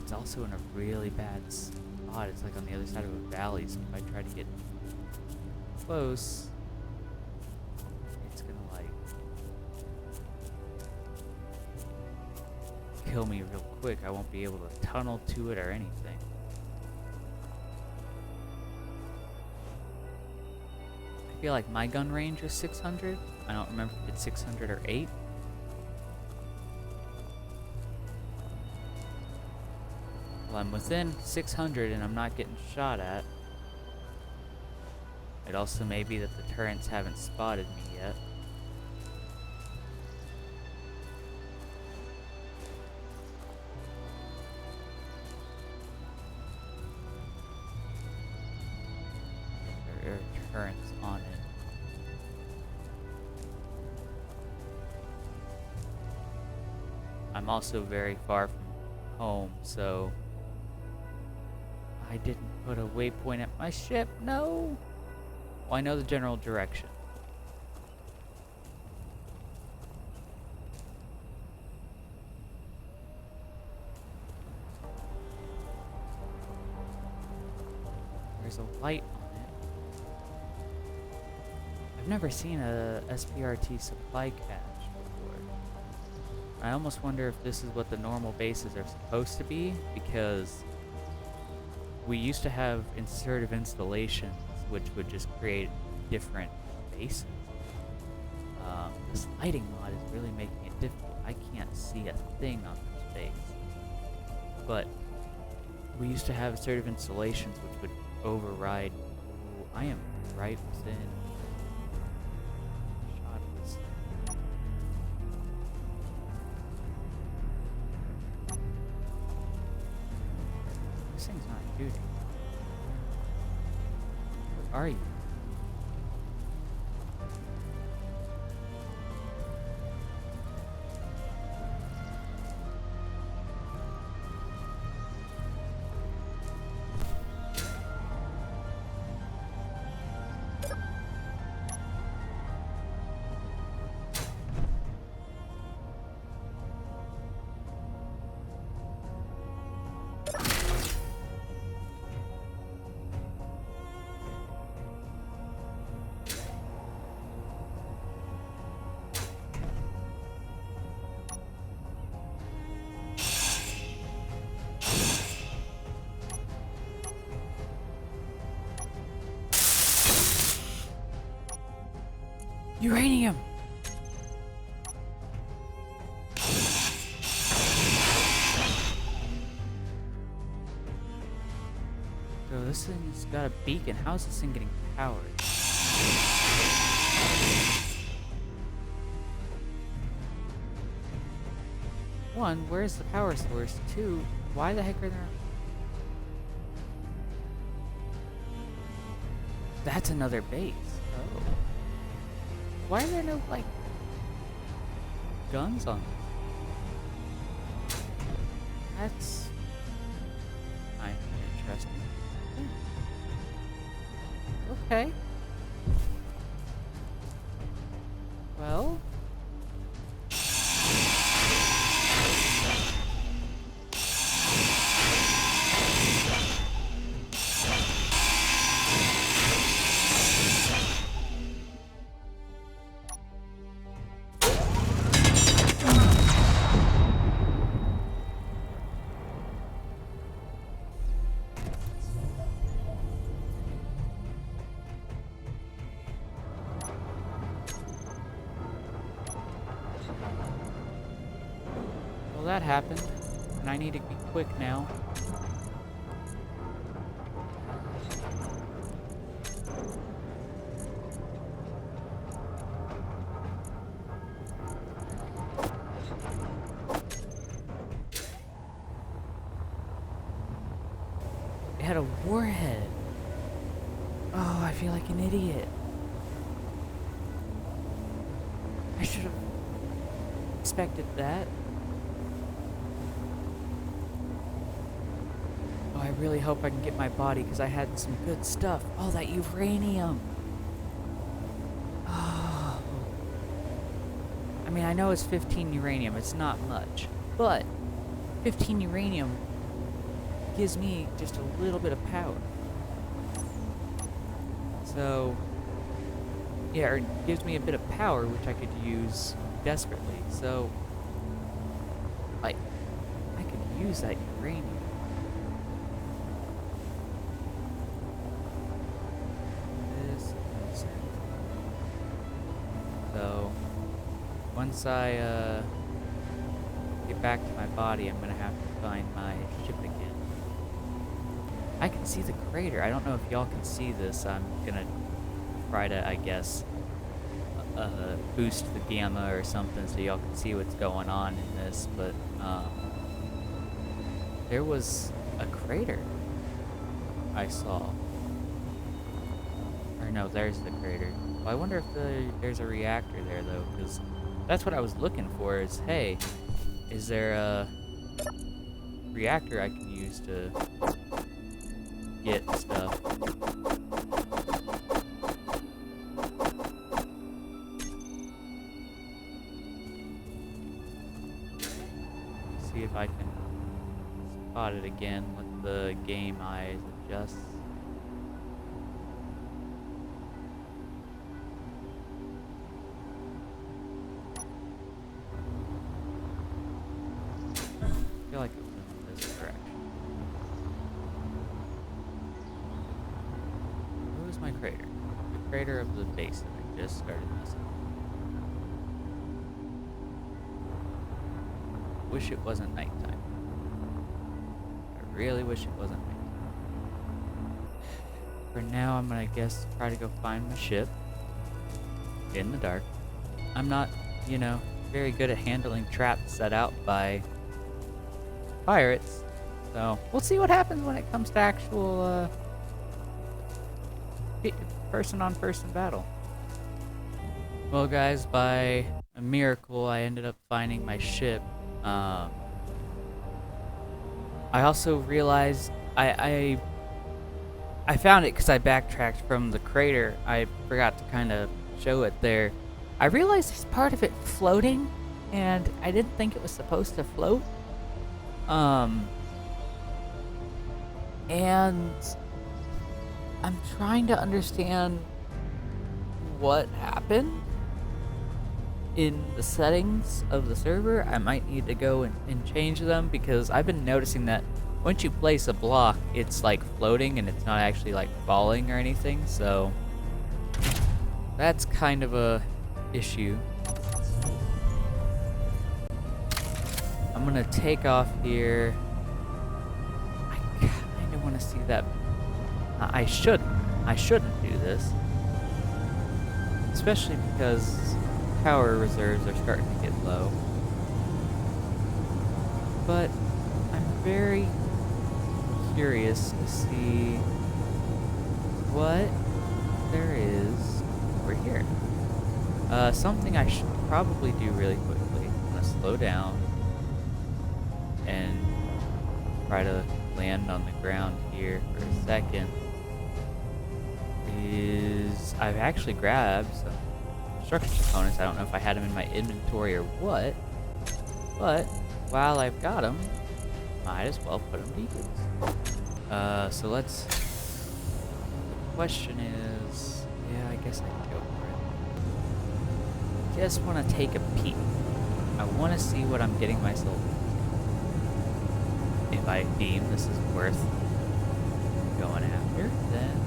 It's also in a really bad spot. It's like on the other side of a valley, so if I try to get close, it's gonna like kill me real quick. I won't be able to tunnel to it or anything. I feel like my gun range is 600. I don't remember if it's 600 or 8. Well, I'm within 600 and I'm not getting shot at. It also may be that the turrets haven't spotted me yet. There are turrets on it. I'm also very far from home, so I didn't put a waypoint at my ship. No! Well, I know the general direction. There's a light on it. I've never seen a SPRT supply cache before. I almost wonder if this is what the normal bases are supposed to be, because we used to have insertive installations which would just create different bases. This lighting mod is really making it difficult. I can't see a thing on this base. But we used to have assertive installations which would override. Ooh, I am right within shot of this thing. This thing's not shooting. What are you? Uranium! So this thing's got a beacon. How is this thing getting powered? One, where's the power source? Two, why the heck are there... That's another base. Oh. Why are there no, like, guns on this? That's kind of interesting. Okay. Well... that happened, and I need to be quick now. It had a warhead. Oh, I feel like an idiot. I should have expected that. I really hope I can get my body because I had some good stuff. Oh, that uranium. Oh. I mean, I know it's 15 uranium. It's not much. But 15 uranium gives me just a little bit of power. So, yeah, it gives me a bit of power, which I could use desperately. So, like, I could use that uranium. So, once I get back to my body, I'm gonna have to find my ship again. I can see the crater. I don't know if y'all can see this. I'm gonna try to, I guess, boost the gamma or something so y'all can see what's going on in this. But there was a crater I saw. Or no, there's the crater. I wonder if there's a reactor there, though, because that's what I was looking for, is, hey, is there a reactor I can use to get stuff? See if I can spot it again with the game eyes adjust. I feel like it's in this direction. Where was my crater? The crater of the base that I just started messing with. Wish it wasn't nighttime. I really wish it wasn't nighttime. For now, I'm gonna guess try to go find my ship in the dark. I'm not, you know, very good at handling traps set out by pirates, So we'll see what happens when it comes to actual person-on-person battle. Well, guys, by a miracle, I ended up finding my ship. I also realized I found it because I backtracked from the crater. I forgot to kind of show it there. I realized there's part of it floating, and I didn't think it was supposed to float. And I'm trying to understand what happened in the settings of the server. I might need to go and change them, because I've been noticing that once you place a block, it's like floating and it's not actually like falling or anything, so that's kind of a issue. I'm gonna take off here. I kind of want to see that. I shouldn't do this, especially because power reserves are starting to get low. But I'm very curious to see what there is over here. Something I should probably do really quickly. I'm gonna slow down and try to land on the ground here for a second. I've actually grabbed some construction components. I don't know if I had them in my inventory or what, but while I've got them, might as well put them to use. So let's. The question is, yeah, I guess I can go for it. Just want to take a peek. I want to see what I'm getting myself into. If I deem this is worth going after, then.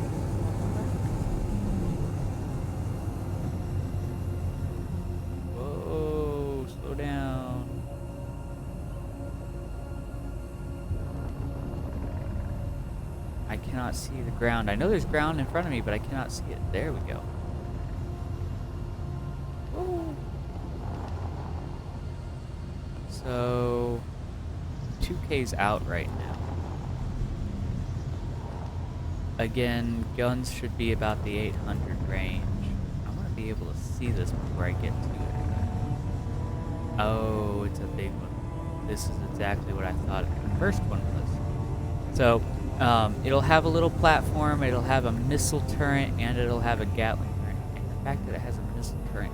I cannot see the ground. I know there's ground in front of me, but I cannot see it. There we go. Whoa. So 2K's out right now. Again, guns should be about the 800 range. I want to be able to see this before I get to it. Oh, it's a big one. This is exactly what I thought the first one was. So, it'll have a little platform, it'll have a missile turret, and it'll have a Gatling turret. And the fact that it has a missile turret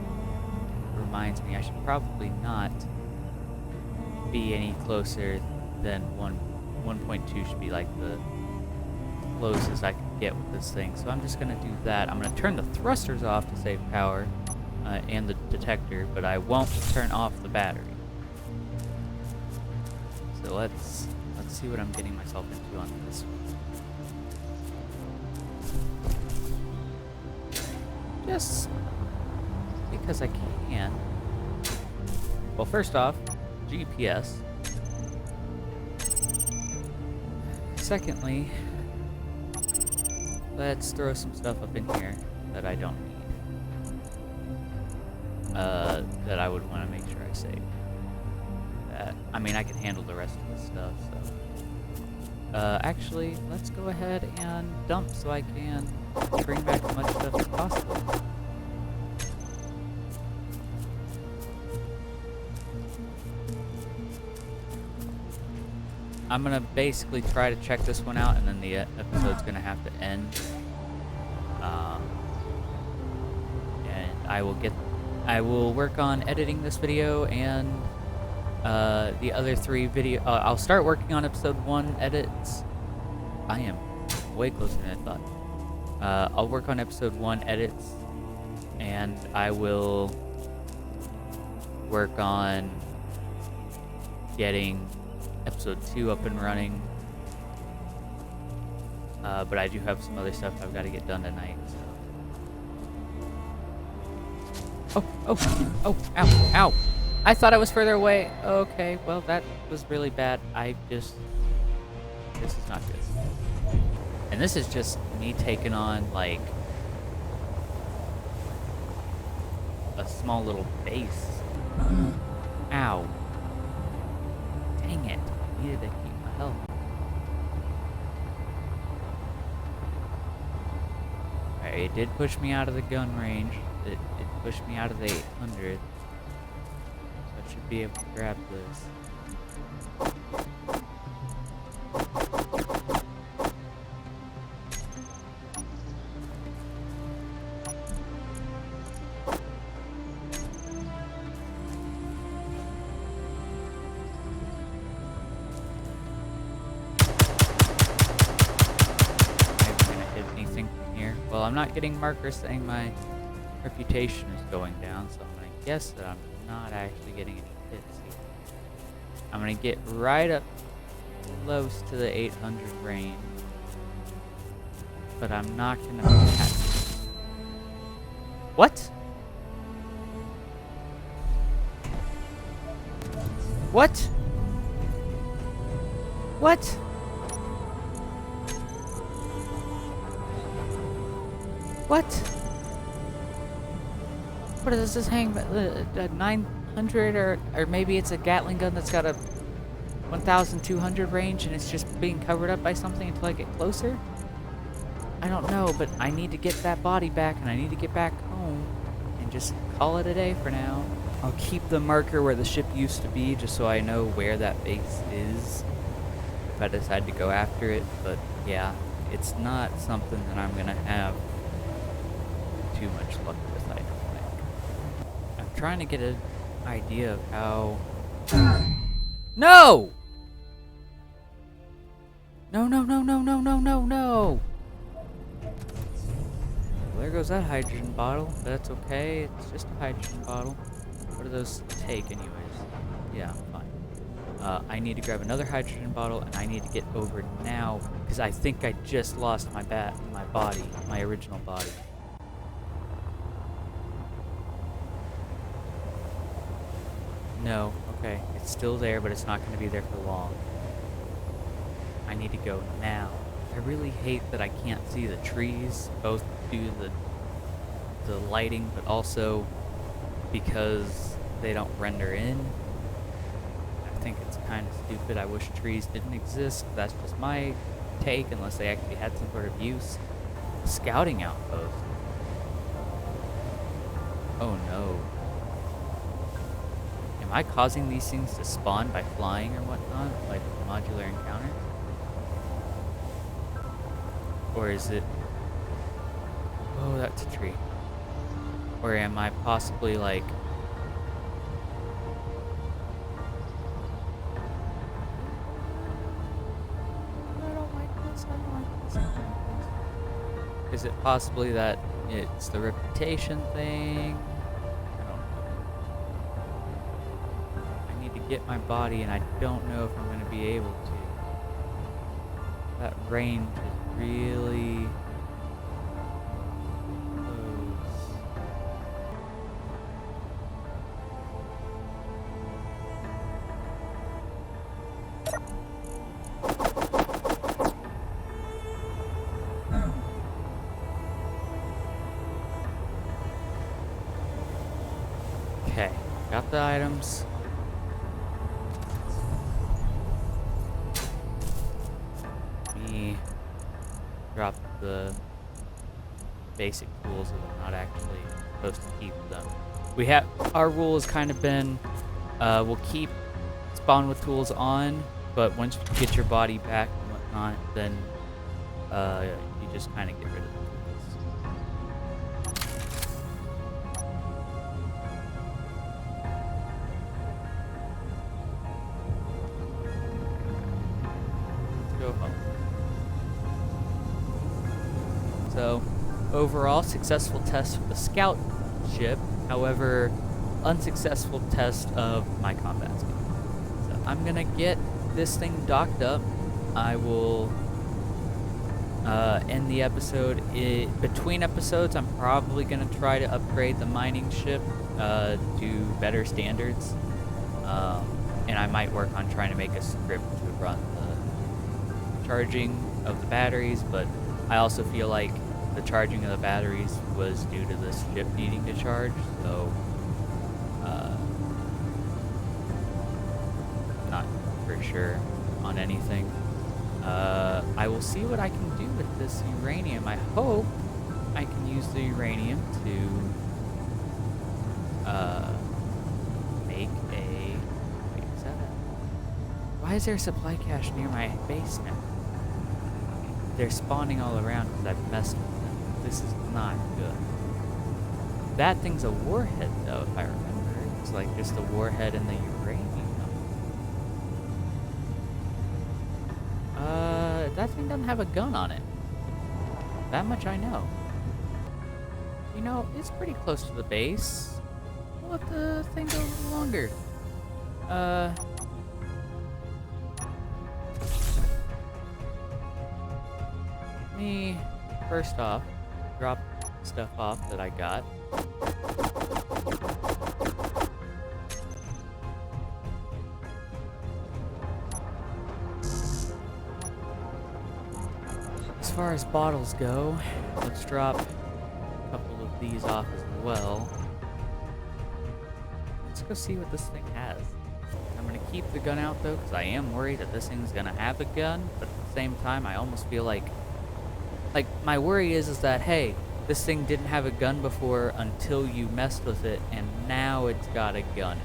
reminds me I should probably not be any closer than 1.2 should be like the closest I can get with this thing. So I'm just going to do that. I'm going to turn the thrusters off to save power and the detector, but I won't turn off the battery. So let's see what I'm getting myself into on this one. Just because I can. Well, first off, GPS. Secondly, let's throw some stuff up in here that I don't need. That I would want to make sure I save. I mean, I can handle the rest of this stuff, so. Actually, let's go ahead and dump so I can bring back as much stuff as possible. I'm gonna basically try to check this one out, and then the episode's gonna have to end. And I will work on editing this video and the other 3 video. I'll start working on episode 1 edits. I am way closer than I thought. I'll work on episode 1 edits, and I will work on getting episode 2 up and running. But I do have some other stuff I've got to get done tonight. So. Oh, ow, ow. I thought I was further away. Okay, well, that was really bad. This is not good. And this is just me taking on, like, a small little base. Ow. Dang it. I needed to keep my health. Okay, it did push me out of the gun range. It pushed me out of the 800. So I should be able to grab this. Well, I'm not getting markers saying my reputation is going down, so I'm going to guess that I'm not actually getting any hits here. I'm going to get right up close to the 800 range, but I'm not going to catch. What? What? What? What? What does this hang? 900 or maybe it's a Gatling gun that's got a 1,200 range and it's just being covered up by something until I get closer? I don't know, but I need to get that body back and I need to get back home and just call it a day for now. I'll keep the marker where the ship used to be just so I know where that base is if I decide to go after it, but yeah, it's not something that I'm gonna have too much luck with, I don't think. I'm trying to get an idea of how... No! No, no, no, no, no, no, no, no! Well, there goes that hydrogen bottle. That's okay, it's just a hydrogen bottle. What do those take anyways? Yeah, I'm fine. I need to grab another hydrogen bottle, and I need to get over now, because I think I just lost my body, my original body. No, okay, it's still there, but it's not going to be there for long. I need to go now. I really hate that I can't see the trees, both due to the lighting, but also because they don't render in. I think it's kind of stupid. I wish trees didn't exist. That's just my take, unless they actually had some sort of use. Scouting outpost. Oh no. Am I causing these things to spawn by flying or whatnot, like modular encounters? Or is it... Oh, that's a tree. Or am I possibly like... I don't like this, I don't like this, I don't like this. Is it possibly that it's the reputation thing? Get my body, and I don't know if I'm going to be able to. That range is really close. Okay, got the items. Drop the basic tools that I'm not actually supposed to keep them. We have, our rule has kind of been, we'll keep spawn with tools on, but once you get your body back and whatnot, then you just kind of get rid of the tools. Let's go home. So, overall, successful test for the scout ship, however, unsuccessful test of my combat skill. So, I'm gonna get this thing docked up. I will end the episode. Between episodes, I'm probably gonna try to upgrade the mining ship to better standards. And I might work on trying to make a script to run the charging of the batteries, but I also feel like the charging of the batteries was due to this ship needing to charge, so not for sure on anything. I will see what I can do with this uranium. I hope I can use the uranium to make a... Wait, is that a... Why is there a supply cache near my base now? They're spawning all around because I've messed with them. This is not good. That thing's a warhead, though, if I remember. It's like just a warhead in the uranium. That thing doesn't have a gun on it. That much I know. You know, it's pretty close to the base. We'll let the thing go a little longer. Let me, first off, drop stuff off that I got. As far as bottles go, let's drop a couple of these off as well. Let's go see what this thing has. I'm gonna keep the gun out though, because I am worried that this thing's gonna have a gun, but at the same time, I almost feel like my worry is that, hey, this thing didn't have a gun before until you messed with it, and now it's got a gun in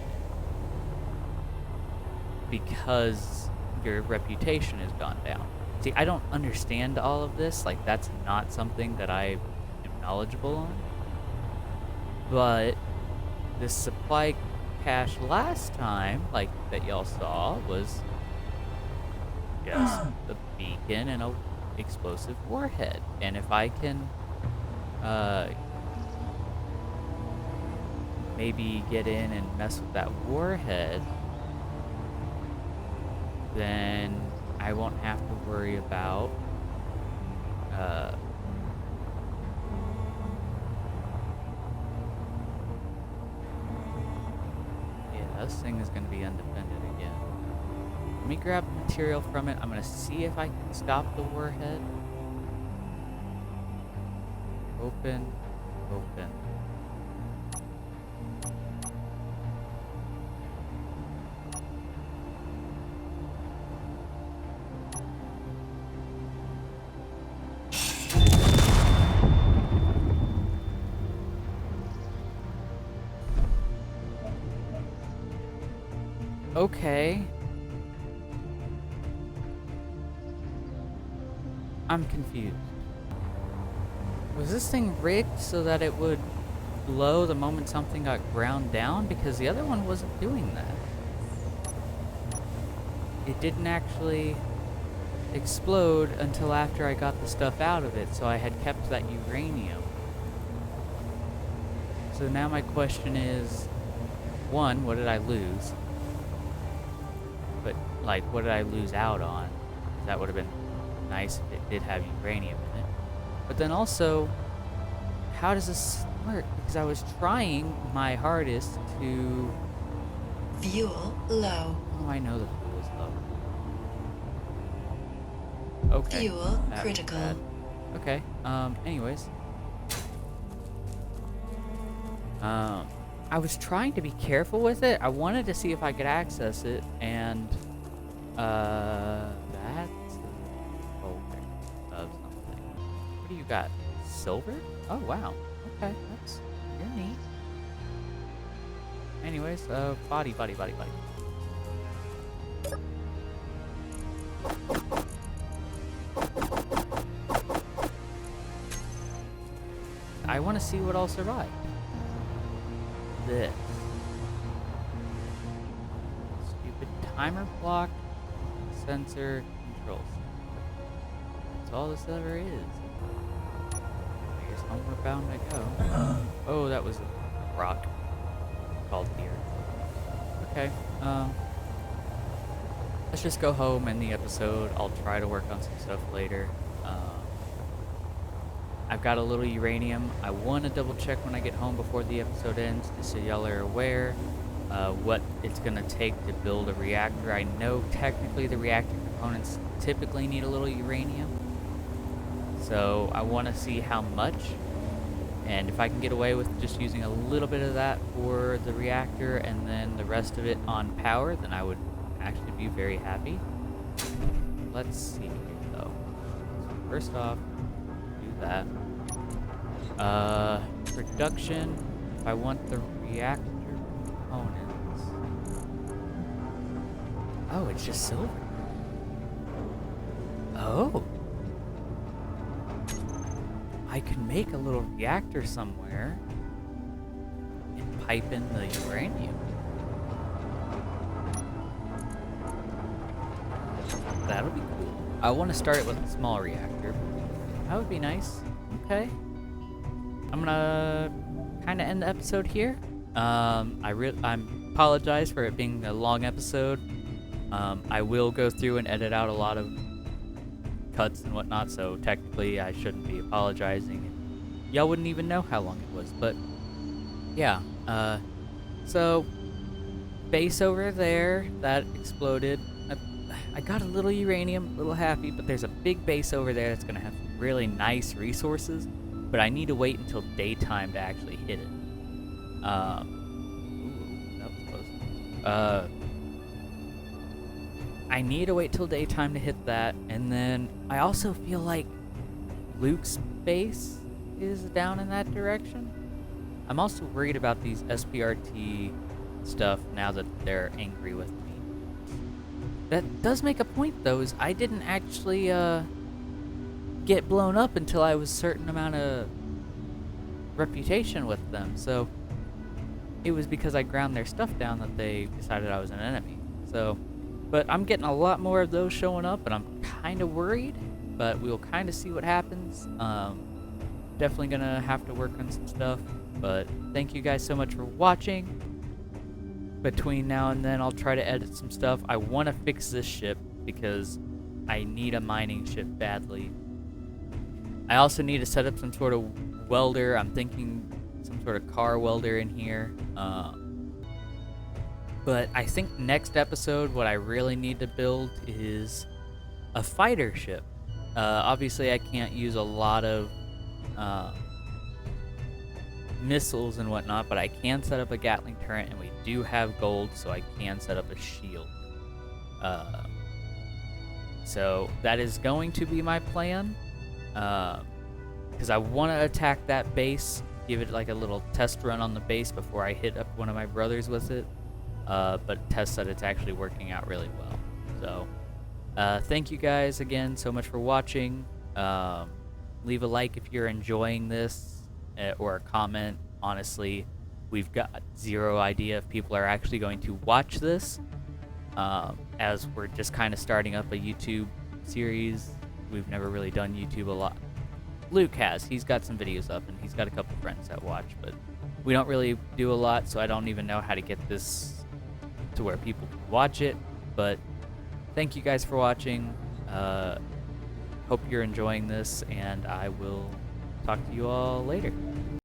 it. Because your reputation has gone down. See, I don't understand all of this. Like, that's not something that I am knowledgeable on. But this supply cache last time, like, that y'all saw, was just a beacon and a explosive warhead. And if I can maybe get in and mess with that warhead, then I won't have to worry about yeah, this thing is going to be undefended again. Let me grab material from it. I'm going to see if I can stop the warhead. Open, open. Okay. I'm confused. Was this thing rigged so that it would blow the moment something got ground down? Because the other one wasn't doing that. It didn't actually explode until after I got the stuff out of it, so I had kept that uranium. So now my question is, one, what did I lose? But, like, what did I lose out on? That would have been nice if it did have uranium in it. But then also, how does this work? Because I was trying my hardest to... Fuel low. Oh, I know the fuel is low. Okay. Fuel that was critical. bad. Okay, anyways. I was trying to be careful with it. I wanted to see if I could access it, and, that's a folder of something. What do you got? Silver? Oh, wow. Okay, you're neat. Anyways, body. I want to see what all survived. This. Stupid timer block, sensor, controls. That's all this ever is. I guess homeward bound I go. Oh, that was a rock called here. Okay, let's just go home, end the episode. I'll try to work on some stuff later. I've got a little uranium. I want to double check when I get home before the episode ends, just so y'all are aware what it's going to take to build a reactor. I know technically the reactor components typically need a little uranium, so I want to see how much, and if I can get away with just using a little bit of that for the reactor and then the rest of it on power, then I would actually be very happy. Let's see here though. So first off, do that. Production. If I want the reactor components. Oh, it's just silver. Oh. I could make a little reactor somewhere and pipe in the uranium. That'll be cool. I want to start it with a small reactor. That would be nice. Okay. I'm gonna kind of end the episode here. I apologize for it being a long episode. I will go through and edit out a lot of cuts and whatnot, so technically I shouldn't be apologizing. Y'all wouldn't even know how long it was, but yeah. So base over there that exploded. I got a little uranium, a little happy, but there's a big base over there that's gonna have really nice resources. But I need to wait until daytime to actually hit it. Ooh, that was close. I need to wait till daytime to hit that, and then I also feel like Luke's base is down in that direction. I'm also worried about these SPRT stuff now that they're angry with me. That does make a point, though, is I didn't actually get blown up until I was a certain amount of reputation with them. So it was because I ground their stuff down that they decided I was an enemy. So, but I'm getting a lot more of those showing up, and I'm kind of worried. But we'll kind of see what happens. Definitely gonna have to work on some stuff. But thank you guys so much for watching. Between now and then, I'll try to edit some stuff. I want to fix this ship because I need a mining ship badly. I also need to set up some sort of welder. I'm thinking some sort of car welder in here. But I think next episode, what I really need to build is a fighter ship. Obviously, I can't use a lot of missiles and whatnot, but I can set up a Gatling turret, and we do have gold, so I can set up a shield. So that is going to be my plan, because I want to attack that base, give it like a little test run on the base before I hit up one of my brothers with it, but test that it's actually working out really well. So thank you guys again so much for watching. Leave a like if you're enjoying this, or a comment. Honestly, we've got zero idea if people are actually going to watch this, as we're just kind of starting up a YouTube series. We've never really done YouTube a lot. Luke has. He's got some videos up, and he's got a couple friends that watch, but we don't really do a lot, so I don't even know how to get this to where people can watch it. But thank you guys for watching. Hope you're enjoying this, and I will talk to you all later.